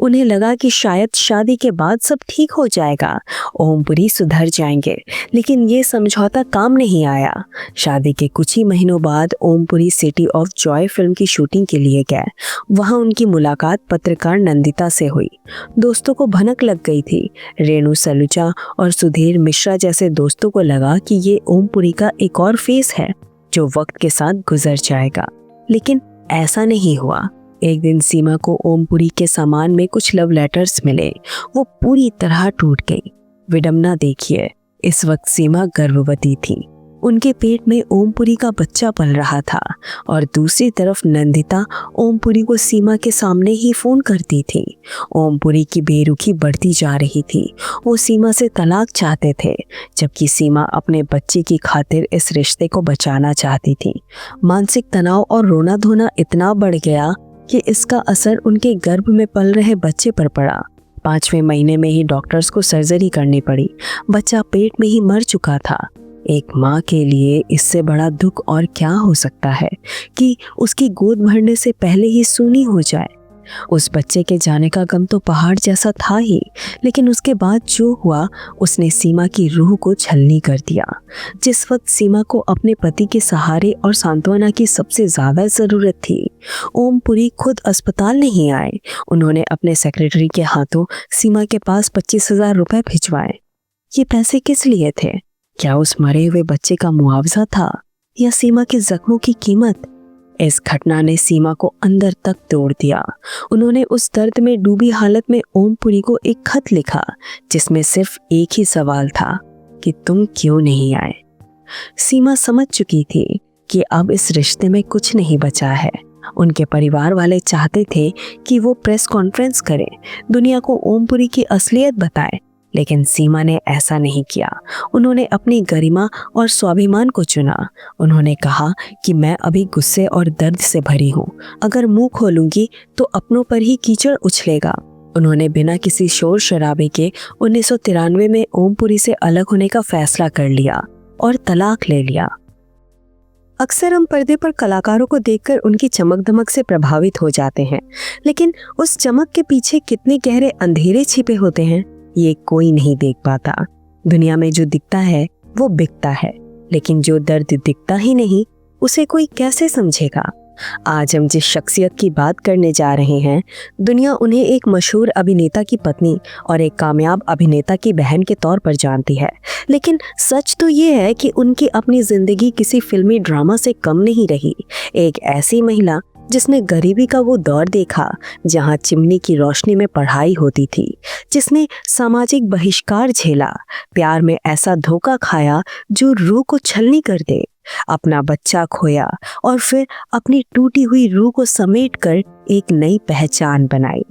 उन्हें लगा कि शायद शादी के बाद सब ठीक हो जाएगा, ओमपुरी सुधर जाएंगे, लेकिन ये समझौता काम नहीं आया। शादी के कुछ ही महीनों बाद Om Puri city of Joy film की शूटिंग के लिए गए। वहां उनकी मुलाकात पत्रकार नंदिता से हुई। दोस्तों को भनक लग गई थी। रेणु सलूजा और सुधीर मिश्रा जैसे दोस्तों को लगा कि ये ओमपुरी का एक और फेस है जो वक्त के साथ गुजर जाएगा, लेकिन ऐसा नहीं हुआ। एक दिन सीमा को ओमपुरी के सामान में कुछ लव लेटर्स मिले। वो पूरी तरह टूट गई। विडंबना देखिए, इस वक्त सीमा गर्भवती थी। उनके पेट में ओमपुरी का बच्चा पल रहा था और दूसरी तरफ नंदिता ओमपुरी को सीमा के सामने ही फोन करती थी। ओमपुरी की बेरुखी बढ़ती जा रही थी। वो सीमा से तलाक चाहते थे, जबकि सीमा अपने बच्चे की खातिर इस रिश्ते को बचाना चाहती थी। मानसिक तनाव और रोना धोना इतना बढ़ गया कि इसका असर उनके गर्भ में पल रहे बच्चे पर पड़ा। 5वें महीने में ही डॉक्टर्स को सर्जरी करनी पड़ी। बच्चा पेट में ही मर चुका था। एक माँ के लिए इससे बड़ा दुख और क्या हो सकता है कि उसकी गोद भरने से पहले ही सूनी हो जाए। उस बच्चे के जाने का गम तो पहाड़ जैसा था ही, लेकिन उसके बाद जो हुआ उसने सीमा की रूह को छलनी कर दिया। जिस वक्त सीमा को अपने पति के सहारे और सांत्वना की सबसे ज्यादा जरूरत थी, ओमपुरी खुद अस्पताल नहीं आए। उन्होंने अपने सेक्रेटरी के हाथों सीमा के पास 25,000 रुपए भिजवाए। ये पैसे किस लिए थे? क्या उस मरे हुए बच्चे का मुआवजा था या सीमा के जख्मों की कीमत? इस घटना ने सीमा को अंदर तक तोड़ दिया। उन्होंने उस दर्द में डूबी हालत में ओमपुरी को एक खत लिखा, जिसमें सिर्फ एक ही सवाल था कि तुम क्यों नहीं आए। सीमा समझ चुकी थी कि अब इस रिश्ते में कुछ नहीं बचा है। उनके परिवार वाले चाहते थे कि वो प्रेस कॉन्फ्रेंस करें, दुनिया को ओमपुरी की असलियत बताएं, लेकिन सीमा ने ऐसा नहीं किया। उन्होंने अपनी गरिमा और स्वाभिमान को चुना। उन्होंने कहा कि मैं अभी गुस्से और दर्द से भरी हूँ। अगर मुंह खोलूंगी तो अपनों पर ही कीचड़ उछलेगा। उन्होंने बिना किसी शोर शराबे के 1993 में ओमपुरी से अलग होने का फैसला कर लिया और तलाक ले लिया। अक्सर हम पर्दे पर कलाकारों को देखकर उनकी चमक दमक से प्रभावित हो जाते हैं, लेकिन उस चमक के पीछे कितने गहरे अंधेरे छिपे होते हैं ये कोई नहीं देख पाता। दुनिया में जो दिखता है वो बिकता है, लेकिन जो दर्द दिखता ही नहीं उसे कोई कैसे समझेगा। आज हम जिस शख्सियत की बात करने जा रहे हैं, दुनिया उन्हें एक मशहूर अभिनेता की पत्नी और एक कामयाब अभिनेता की बहन के तौर पर जानती है, लेकिन सच तो ये है कि उनकी अपनी जिंदगी किसी फिल्मी ड्रामा से कम नहीं रही। एक ऐसी महिला जिसने गरीबी का वो दौर देखा जहां चिमनी की रोशनी में पढ़ाई होती थी, जिसने सामाजिक बहिष्कार झेला, प्यार में ऐसा धोखा खाया जो रूह को छलनी कर दे, अपना बच्चा खोया और फिर अपनी टूटी हुई रूह को समेटकर एक नई पहचान बनाई।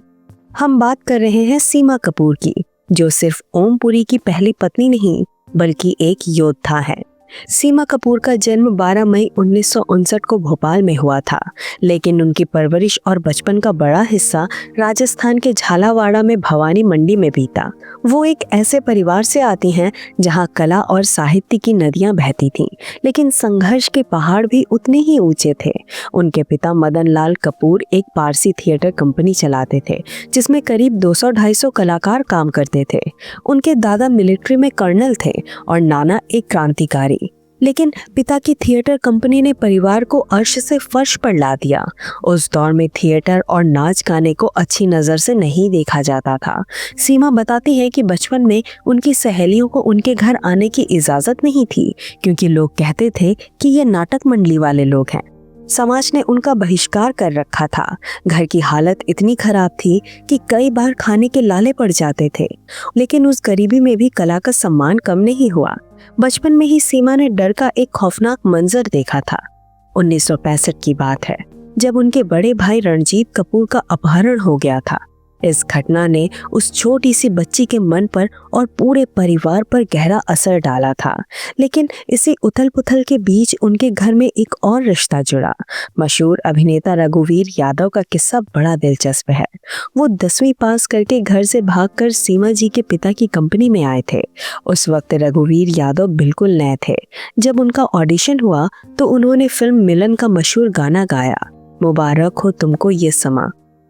हम बात कर रहे हैं सीमा कपूर की, जो सिर्फ ओमपुरी की पहली पत्नी नहीं बल्कि एक योद्धा है। सीमा कपूर का जन्म 12 मई 1959 को भोपाल में हुआ था, लेकिन उनकी परवरिश और बचपन का बड़ा हिस्सा राजस्थान के झालावाड़ में भवानी मंडी में बीता। वो एक ऐसे परिवार से आती हैं जहां कला और साहित्य की नदियां बहती थीं, लेकिन संघर्ष के पहाड़ भी उतने ही ऊंचे थे। उनके पिता मदन लाल कपूर एक पारसी थिएटर कंपनी चलाते थे, जिसमें करीब 200-250 कलाकार काम करते थे। उनके दादा मिलिट्री में कर्नल थे और नाना एक क्रांतिकारी। लेकिन पिता की थिएटर कंपनी ने परिवार को अर्श से फर्श पर ला दिया। उस दौर में थिएटर और नाच गाने को अच्छी नज़र से नहीं देखा जाता था। सीमा बताती है कि बचपन में उनकी सहेलियों को उनके घर आने की इजाज़त नहीं थी, क्योंकि लोग कहते थे कि ये नाटक मंडली वाले लोग हैं। समाज ने उनका बहिष्कार कर रखा था। घर की हालत इतनी खराब थी कि कई बार खाने के लाले पड़ जाते थे, लेकिन उस गरीबी में भी कला का सम्मान कम नहीं हुआ। बचपन में ही सीमा ने डर का एक खौफनाक मंजर देखा था। 1965 की बात है, जब उनके बड़े भाई रणजीत कपूर का अपहरण हो गया था। इस घटना ने उस छोटी सी बच्ची के मन पर और पूरे परिवार पर गहरा असर डाला था। लेकिन इसी उथल पुथल के बीच उनके घर में एक और रिश्ता जुड़ा। मशहूर अभिनेता रघुवीर यादव का किस्सा बड़ा दिलचस्प है। वो 10वीं पास करके घर से भागकर सीमा जी के पिता की कंपनी में आए थे। उस वक्त रघुवीर यादव बिल्कुल नए थे। जब उनका ऑडिशन हुआ तो उन्होंने फिल्म मिलन का मशहूर गाना गाया, मुबारक हो तुमको ये समा।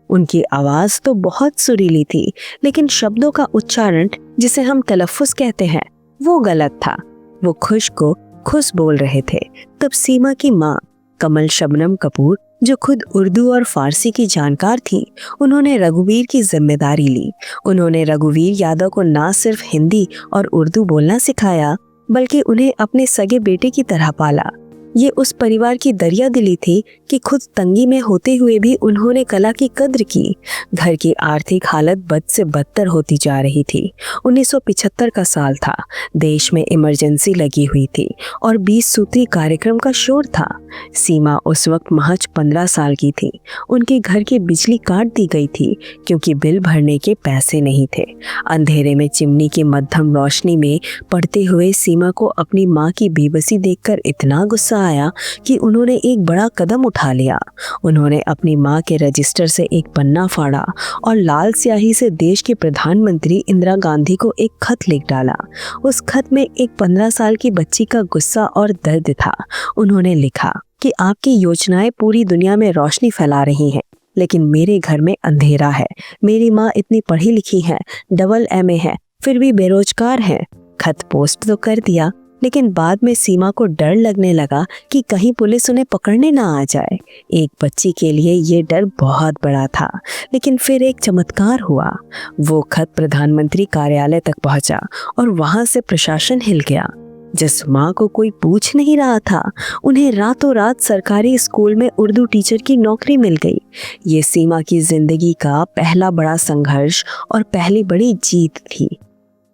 उनकी आवाज तो बहुत सुरीली थी, लेकिन शब्दों का उच्चारण, जिसे हम तलफ्फुज कहते हैं, वो गलत था। वो खुश को खुश बोल रहे थे। तब सीमा की माँ कमल शबनम कपूर, जो खुद उर्दू और फारसी की जानकार थी, उन्होंने रघुवीर की जिम्मेदारी ली। उन्होंने रघुवीर यादव को ना सिर्फ हिंदी और उर्दू बोलना सिखाया, बल्कि उन्हें अपने सगे बेटे की तरह पाला। ये उस परिवार की दरिया दिली थी कि खुद तंगी में होते हुए भी उन्होंने कला की कद्र की। घर की आर्थिक हालत बद से बदतर होती जा रही थी। 1975 का साल था। देश में इमरजेंसी लगी हुई थी और 20 सूत्री कार्यक्रम का शोर था। सीमा उस वक्त महज 15 साल की थी। उनके घर की बिजली काट दी गई थी क्योंकि बिल भरने के पैसे नहीं थे। अंधेरे में चिमनी की मध्यम रोशनी में पड़ते हुए सीमा को अपनी माँ की बेबसी देखकर इतना गुस्सा आया कि उन्होंने एक बड़ा कदम उठा लिया। उन्होंने अपनी माँ के रजिस्टर से एक पन्ना फाड़ा और लाल स्याही से देश के प्रधानमंत्री इंदिरा गांधी को एक खत लिख डाला। उस खत में एक 15 साल की बच्ची का गुस्सा और दर्द था। उन्होंने लिखा कि आपकी योजनाएं पूरी दुनिया में रोशनी फैला रही हैं, लेकिन मेरे घर में अंधेरा है। मेरी माँ इतनी पढ़ी लिखी है, डबल MA है, फिर भी बेरोजगार है। खत पोस्ट तो कर दिया, लेकिन बाद में सीमा को डर लगने लगा कि कहीं पुलिस उन्हें पकड़ने ना आ जाए। एक बच्ची के लिए ये डर बहुत बड़ा था, लेकिन फिर एक चमत्कार हुआ। वो खत प्रधानमंत्री कार्यालय तक पहुंचा और वहां से प्रशासन हिल गया। जिस माँ को कोई पूछ नहीं रहा था, उन्हें रातों रात सरकारी स्कूल में उर्दू टीचर की नौकरी मिल गई। ये सीमा की जिंदगी का पहला बड़ा संघर्ष और पहली बड़ी जीत थी।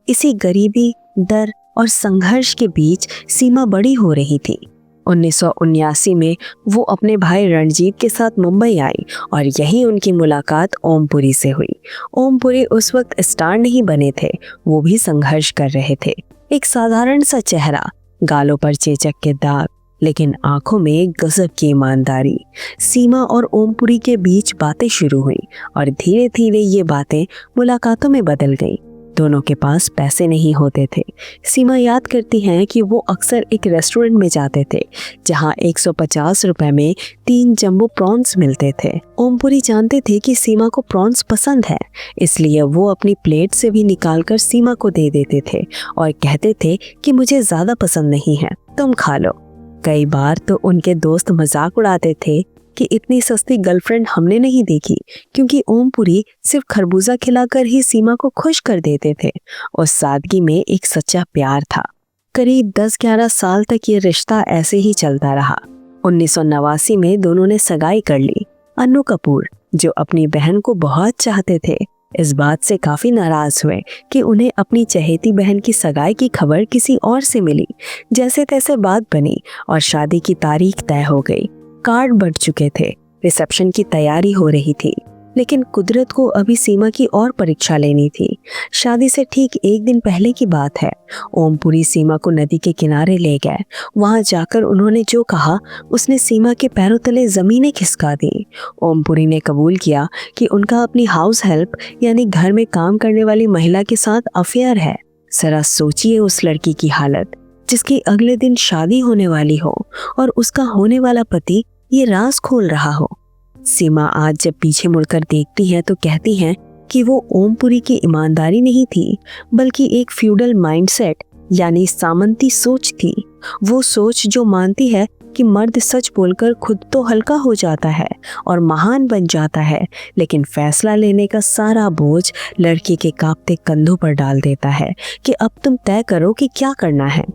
इसी गरीबी, डर और संघर्ष के बीच सीमा बड़ी हो रही थी। 1979 में वो अपने भाई रणजीत के साथ मुंबई आई और यहीं उनकी मुलाकात ओमपुरी से हुई। ओमपुरी उस वक्त स्टार नहीं बने थे, वो भी संघर्ष कर रहे थे। एक साधारण सा चेहरा, गालों पर चेचक के दाग, लेकिन आंखों में गजब की ईमानदारी। सीमा और ओमपुरी के बीच बातें शुरू हुई और धीरे धीरे ये बातें मुलाकातों में बदल गईं। दोनों के पास पैसे नहीं होते थे। सीमा याद करती हैं कि वो अक्सर एक रेस्टोरेंट में जाते थे जहां 150 रुपए में 3 जंबो प्रॉन्स मिलते थे। ओमपुरी जानते थे कि सीमा को प्रॉन्स पसंद है, इसलिए वो अपनी प्लेट से भी निकालकर सीमा को दे देते थे और कहते थे कि मुझे ज्यादा पसंद नहीं है, तुम खा लो। कई बार तो उनके दोस्त मजाक उड़ाते थे कि इतनी सस्ती गर्लफ्रेंड हमने नहीं देखी, क्योंकि ओमपुरी सिर्फ खरबूजा खिलाकर ही सीमा को खुश कर देते थे। उस सादगी में एक सच्चा प्यार था। करीब 10-11 साल तक ये रिश्ता ऐसे ही चलता रहा। 1989 में दोनों ने सगाई कर ली। अन्नू कपूर, जो अपनी बहन को बहुत चाहते थे, इस बात से काफी नाराज हुए कि उन्हें अपनी चहेती बहन की सगाई की खबर किसी और से मिली। जैसे तैसे बात बनी और शादी की तारीख तय हो गई। कार्ड बढ़ चुके थे, रिसेप्शन की तैयारी हो रही थी, लेकिन कुदरत को अभी सीमा की और परीक्षा लेनी थी। शादी से ठीक एक दिन पहले की बात है। ओमपुरी सीमा को नदी के किनारे ले गए। वहां जाकर उन्होंने जो कहा, उसने सीमा के पैरों तले जमीनें खिसका दी। ओमपुरी ने कबूल किया कि उनका अपनी हाउस हेल्प यानी घर में काम करने वाली महिला के साथ अफेयर है। जरा सोचिए उस लड़की की हालत, जिसकी अगले दिन शादी होने वाली हो और उसका होने वाला पति ये राज खोल रहा हो। सीमा आज जब पीछे मुड़कर देखती है तो कहती हैं कि वो ओमपुरी की ईमानदारी नहीं थी, बल्कि एक फ्यूडल माइंडसेट यानी सामंती सोच थी। वो सोच जो मानती है कि मर्द सच बोलकर खुद तो हल्का हो जाता है और महान बन जाता है, लेकिन फैसला लेने का सारा बोझ लड़की के कांपते कंधों पर डाल देता है कि अब तुम तय करो कि क्या करना है।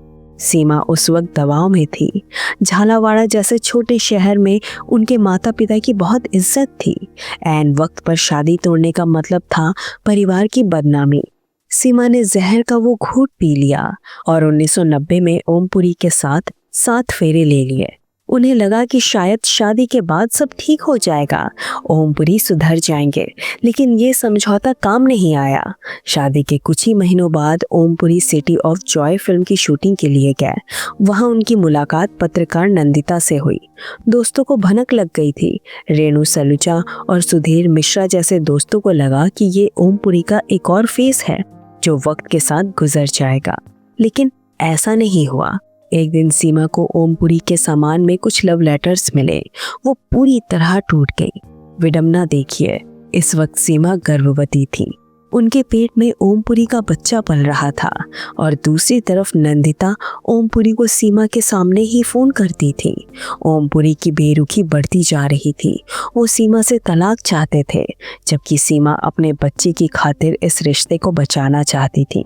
सीमा उस वक्त दबाव में थी। झालावाड़ा जैसे छोटे शहर में उनके माता पिता की बहुत इज्जत थी। ऐन वक्त पर शादी तोड़ने का मतलब था परिवार की बदनामी। सीमा ने जहर का वो घूंट पी लिया और 1990 में ओमपुरी के साथ 7 फेरे ले लिए। उन्हें लगा कि शायद शादी के बाद सब ठीक हो जाएगा, ओमपुरी सुधर जाएंगे, लेकिन ये समझौता काम नहीं आया। शादी के कुछ ही महीनों बाद Om Puri city of Joy film की शूटिंग के लिए गए। वहां उनकी मुलाकात पत्रकार नंदिता से हुई। दोस्तों को भनक लग गई थी। रेणु सलूजा और सुधीर मिश्रा जैसे दोस्तों को लगा कि ये ओमपुरी का एक और फेस है जो वक्त के साथ गुजर जाएगा, लेकिन ऐसा नहीं हुआ। एक दिन सीमा को ओमपुरी के सामान में कुछ लव लेटर्स मिले। वो पूरी तरह टूट गई। विडंबना देखिए, इस वक्त सीमा गर्भवती थी। उनके पेट में ओमपुरी का बच्चा पल रहा था और दूसरी तरफ नंदिता ओमपुरी को सीमा के सामने ही फोन करती थी। ओमपुरी की बेरुखी बढ़ती जा रही थी। वो सीमा से तलाक चाहते थे, जबकि सीमा अपने बच्चे की खातिर इस रिश्ते को बचाना चाहती थी।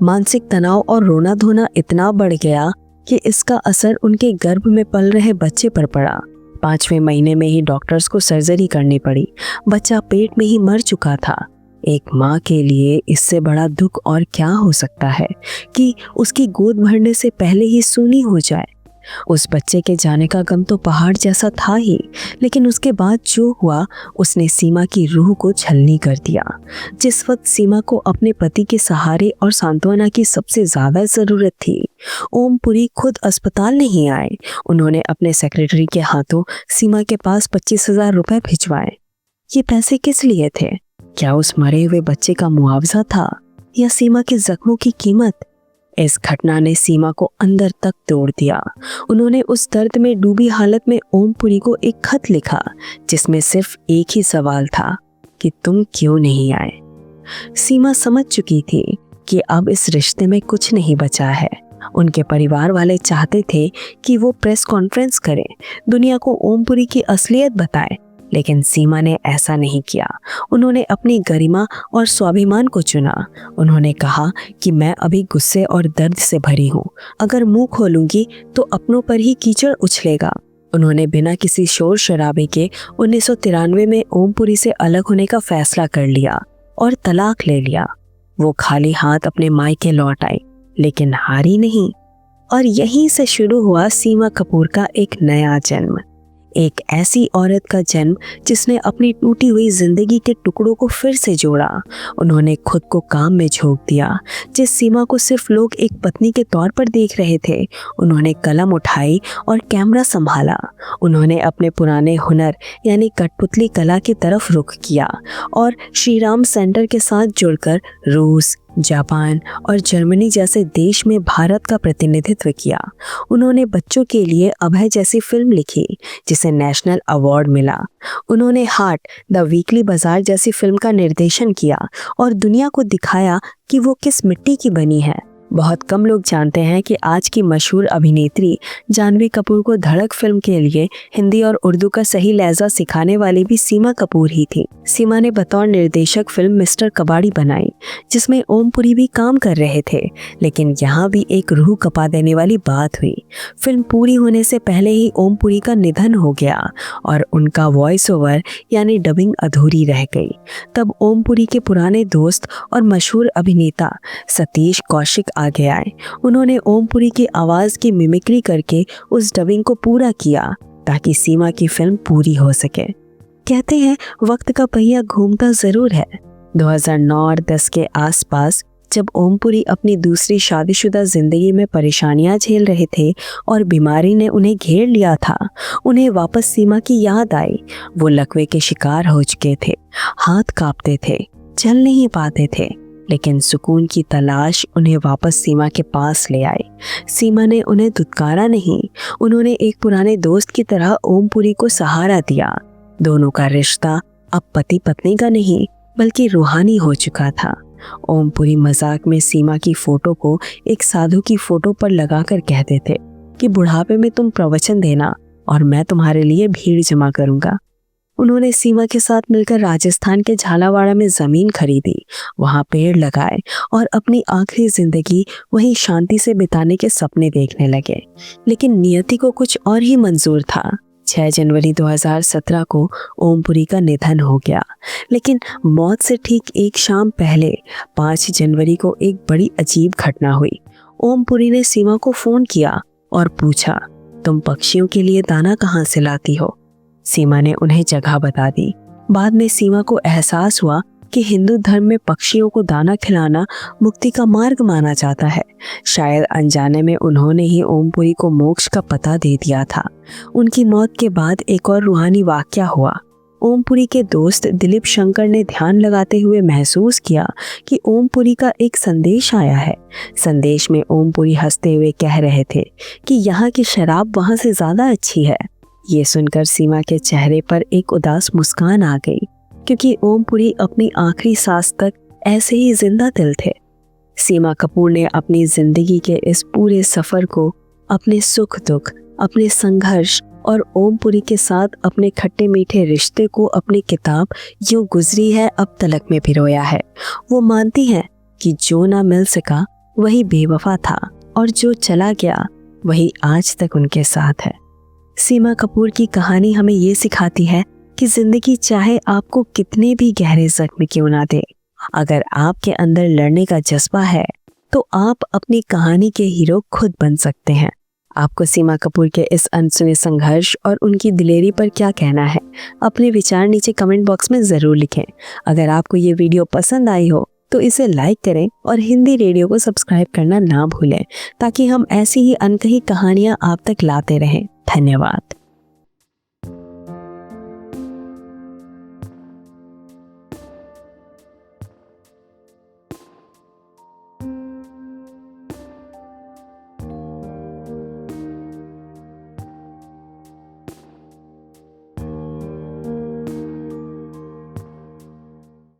मानसिक तनाव और रोना धोना इतना बढ़ गया कि इसका असर उनके गर्भ में पल रहे बच्चे पर पड़ा। 5वें महीने में ही डॉक्टर्स को सर्जरी करनी पड़ी। बच्चा पेट में ही मर चुका था। एक माँ के लिए इससे बड़ा दुख और क्या हो सकता है कि उसकी गोद भरने से पहले ही सूनी हो जाए। उस बच्चे के जाने का गम तो पहाड़ जैसा था ही, लेकिन उसके बाद जो हुआ उसने सीमा की रूह को छलनी कर दिया। जिस वक्त सीमा को अपने पति के सहारे और सांत्वना की सबसे ज्यादा जरूरत थी, ओमपुरी खुद अस्पताल नहीं आए। उन्होंने अपने सेक्रेटरी के हाथों सीमा के पास 25,000 रुपए भिजवाए। ये पैसे किस लिए थे? क्या उस मरे हुए बच्चे का मुआवजा था या सीमा के जख्मों की कीमत? इस घटना ने सीमा को अंदर तक तोड़ दिया। उन्होंने उस दर्द में डूबी हालत में ओमपुरी को एक खत लिखा, जिसमें सिर्फ एक ही सवाल था कि तुम क्यों नहीं आए। सीमा समझ चुकी थी कि अब इस रिश्ते में कुछ नहीं बचा है। उनके परिवार वाले चाहते थे कि वो प्रेस कॉन्फ्रेंस करें, दुनिया को ओमपुरी की असलियत बताएं, लेकिन सीमा ने ऐसा नहीं किया। उन्होंने अपनी गरिमा और स्वाभिमान को चुना। उन्होंने कहा कि मैं अभी गुस्से और दर्द से भरी हूँ। अगर मुंह खोलूंगी तो अपनों पर ही कीचड़ उछलेगा। उन्होंने बिना किसी शोर शराबे के 1993 में ओमपुरी से अलग होने का फैसला कर लिया और तलाक ले लिया। वो खाली हाथ अपने मायके लौट आई, लेकिन हारी नहीं। और यहीं से शुरू हुआ सीमा कपूर का एक नया जन्म। एक ऐसी औरत का जन्म जिसने अपनी टूटी हुई जिंदगी के टुकड़ों को फिर से जोड़ा। उन्होंने खुद को काम में झोंक दिया। जिस सीमा को सिर्फ लोग एक पत्नी के तौर पर देख रहे थे, उन्होंने कलम उठाई और कैमरा संभाला। उन्होंने अपने पुराने हुनर यानी कठपुतली कला की तरफ रुख किया और श्री राम सेंटर के साथ जुड़कर रूस, जापान और जर्मनी जैसे देश में भारत का प्रतिनिधित्व किया। उन्होंने बच्चों के लिए अभय जैसी फिल्म लिखी जिसे नेशनल अवार्ड मिला। उन्होंने हार्ट द वीकली बाजार जैसी फिल्म का निर्देशन किया और दुनिया को दिखाया कि वो किस मिट्टी की बनी है। बहुत कम लोग जानते हैं कि आज की मशहूर अभिनेत्री जानवी कपूर को धड़क फिल्म के लिए हिंदी और उर्दू का सही लहजा सिखाने वाली भी सीमा कपूर ही थी। सीमा ने बतौर निर्देशक फिल्म मिस्टर कबाड़ी बनाई, जिसमें ओमपुरी भी काम कर रहे थे, लेकिन यहाँ भी एक रूह कपा देने वाली बात हुई। फिल्म पूरी होने से पहले ही ओमपुरी का निधन हो गया और उनका वॉइस ओवर यानी डबिंग अधूरी रह गई। तब ओमपुरी के पुराने दोस्त और मशहूर अभिनेता सतीश कौशिक आगे आए। उन्होंने ओमपुरी की आवाज की मिमिक्री करके उस डबिंग को पूरा किया ताकि सीमा की फिल्म पूरी हो सके। कहते हैं वक्त का पहिया घूमता जरूर है। 2009 और 10 के आसपास जब ओमपुरी अपनी दूसरी शादीशुदा जिंदगी में परेशानियां झेल रहे थे और बीमारी ने उन्हें घेर लिया था, उन्हें वापस सीमा की याद आई। वो लकवे के शिकार हो चुके थे, हाथ कांपते थे, चल नहीं पाते थे, लेकिन सुकून की तलाश उन्हें वापस सीमा के पास ले आई। सीमा ने उन्हें धुतकारा नहीं, उन्होंने एक पुराने दोस्त की तरह ओमपुरी को सहारा दिया। दोनों का रिश्ता अब पति पत्नी का नहीं बल्कि रूहानी हो चुका था। ओमपुरी मजाक में सीमा की फोटो को एक साधु की फोटो पर लगाकर कहते थे कि बुढ़ापे में तुम प्रवचन देना और मैं तुम्हारे लिए भीड़ जमा करूंगा। उन्होंने सीमा के साथ मिलकर राजस्थान के झालावाड़ में जमीन खरीदी, वहां पेड़ लगाए और अपनी आखिरी जिंदगी वहीं शांति से बिताने के सपने देखने लगे। लेकिन नियति को कुछ और ही मंजूर था। 6 जनवरी 2017 को ओमपुरी का निधन हो गया, लेकिन मौत से ठीक एक शाम पहले 5 जनवरी को एक बड़ी अजीब घटना हुई। ओमपुरी ने सीमा को फोन किया और पूछा, तुम पक्षियों के लिए दाना कहाँ से लाती हो? सीमा ने उन्हें जगह बता दी। बाद में सीमा को एहसास हुआ कि हिंदू धर्म में पक्षियों को दाना खिलाना मुक्ति का मार्ग माना जाता है। शायद अनजाने में उन्होंने ही ओमपुरी को मोक्ष का पता दे दिया था। उनकी मौत के बाद एक और रूहानी वाकया हुआ। ओमपुरी के दोस्त दिलीप शंकर ने ध्यान लगाते हुए महसूस किया कि ओमपुरी का एक संदेश आया है। संदेश में ओमपुरी हंसते हुए कह रहे थे कि यहाँ की शराब वहाँ से ज्यादा अच्छी है। ये सुनकर सीमा के चेहरे पर एक उदास मुस्कान आ गई। क्योंकि ओमपुरी अपनी आखिरी सांस तक ऐसे ही जिंदा दिल थे। सीमा कपूर ने अपनी जिंदगी के इस पूरे सफर को अपने सुख दुख, अपने संघर्ष और ओमपुरी के साथ अपने खट्टे मीठे रिश्ते को अपनी किताब यूं गुजरी है अब तलक में पिरोया है। वो मानती हैं कि जो ना मिल सका वही बेवफा था और जो चला गया वही आज तक उनके साथ है। सीमा कपूर की कहानी हमें ये सिखाती है कि जिंदगी चाहे आपको कितने भी गहरे जख्म क्यों ना दे, अगर आपके अंदर लड़ने का जज्बा है तो आप अपनी कहानी के हीरो खुद बन सकते हैं। आपको सीमा कपूर के इस अनसुने संघर्ष और उनकी दिलेरी पर क्या कहना है? अपने विचार नीचे कमेंट बॉक्स में ज़रूर लिखें। अगर आपको ये वीडियो पसंद आई हो तो इसे लाइक करें और हिंदी रेडियो को सब्सक्राइब करना ना भूलें, ताकि हम ऐसी ही अनकही कहानियाँ आप तक लाते रहें। धन्यवाद।